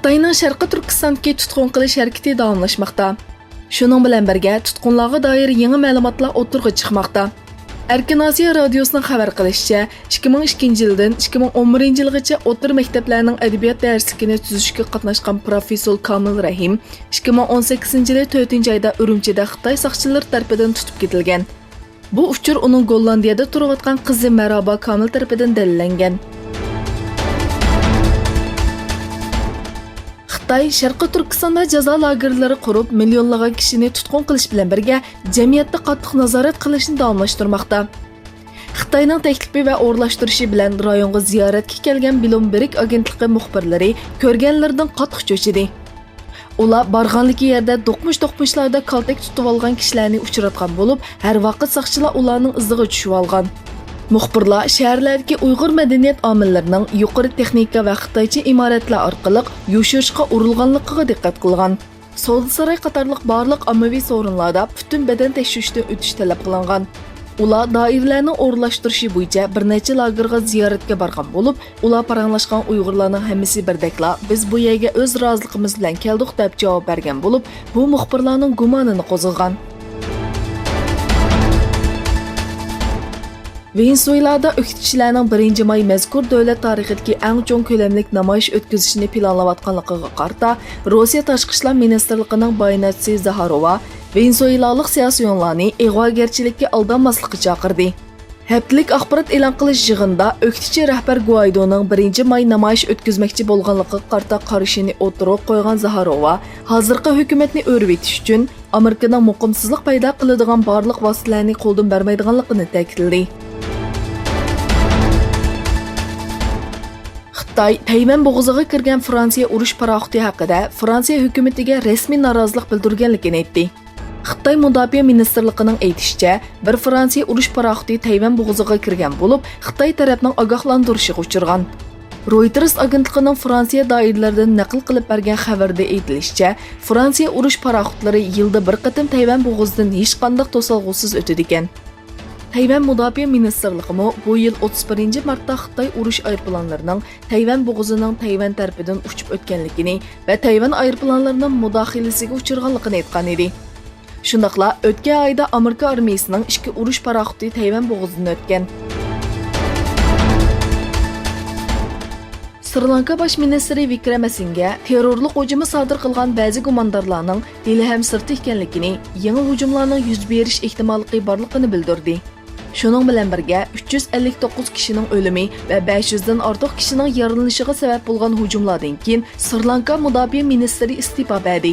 Xitoyning Sharqiy Turkistondagi tutqun qilish harakati davomlashmoqda. Shuning bilan birga tutqunlarga doir yangi ma'lumotlar o'tirg'i chiqmoqda. Erkin Osiyo radiosining xabar qilishicha, 2002 yildan 2011 yilgacha o'tir maktablarning adabiyot darsligini tuzishga qatnashgan professor Kamil Rahim 2018 yili 4-oyda Urumchida Xitoy soqchilari tomonidan tutib ketilgan. Bu uchur uning Gollandiyada turayotgan qizi Maraba Kamil tomonidan dalillangan. Xitoy Sharqiy Turkistonda jazo lagerlari qurib, millionlagan kishini tutqun qilish bilan birga jamiyatda qattiq nazorat qilishni davomlashtirmoqda. Xitoyning taklifi va o'rlashtirishi bilan rayonga ziyoratga kelgan Bloomberg agentligi muxbirlari ko'rganlardan qattiq cho'chidi. Ular borganligi yerda do'qmush-do'qmushlarda kaltak tutib olgan kishilarni uchratgan bo'lib, har vaqt soqchilar ularning iziga tushib olgan. Muxbirlar shaharlardagi Uyg'ur madaniyat omillarining yuqori texnika va xitoycha imoratlar orqali yoshirishga urilganligiga diqqat qilgan. Savdo saroy qatorliq barliq ommaviy so'rinlarda butun badan tekshirishdan o'tish talab qilingan. Ular doiralarning o'rlashtirishi bo'yicha bir necha lagerga ziyoratga borgan bo'lib, ular paranglashgan Uyg'urlarning hammasi birdeklar biz bu yerga o'z roziligimiz bilan keldik deb javob bergan bo'lib, bu muxbirlarning gumonini qo'zg'agan. Venezuelada o'qituvchilarning 1-may mazkur davlat tarixidagi eng cho'ng ko'lamlik namoyish o'tkazishni planlayotganligiga qarata Rossiya tashqi ishlar ministrligining bayonotchisi Zaharova Venezuelalik siyosiyonlarni ig'vogarchilikka aldanmaslikka chaqirdi. Haftalik axborot e'lon qilish yig'inida o'qituvchi rahbar Guaidoning 1-may namoyish o'tkazmoqchi bo'lganligiga qarata qarashini o'tirib qo'ygan Zaharova hozirgi hukumatni o'rib etish uchun Amerikaning muqimsizlik paydo qiladigan barliq vositalarni qo'ldan bermaydiganligini ta'kidladi. Xitoy Tayvan bo'g'oziga kirgan Fransiya urush paraxoti haqida Fransiya hukumatiga rasmiy norozilik bildirganligini aytdi. Xitoy mudofaa ministrligining aytishicha, bir Fransiya urush paraxoti Tayvan bo'g'oziga kirgan bo'lib, Xitoy tarafning ogohlantirishiga uchirgan. Reuters agentligining Fransiya doiralaridan naql qilib bergan xabarda aytilishicha, Fransiya urush paraxotlari yilda bir qatim Tayvan bo'g'ozidan hech qanday to'solg'usiz o'tadi ekan. Tayvan mudofaa ministrligi bu yil 31 martda Xitoy urush aeroplanlarining Tayvan bo'g'ozining Tayvan tarafidan uchib o'tganligini va Tayvan aeroplanlarining mudoxilasiga uchirganligini aytgan edi. Shundaqla o'tgan oyda Amerika armiyasining 2 urush paraxoti Tayvan bo'g'ozidan o'tgan. Sri Lanka bosh ministri Wickremesinghe terrorlik hujumi sodir qilgan ba'zi gumondorlarning dili ham sirti ekanligini, yangi hujumlarning yuz berish ehtimolli borligini bildirdi. Shuning bilan birga 359 kishining o'limi va 500 dan ortiq kishining yaralanishiga sabab bo'lgan hujumlardan keyin Sri Lanka mudofaa ministri iste'fo berdi.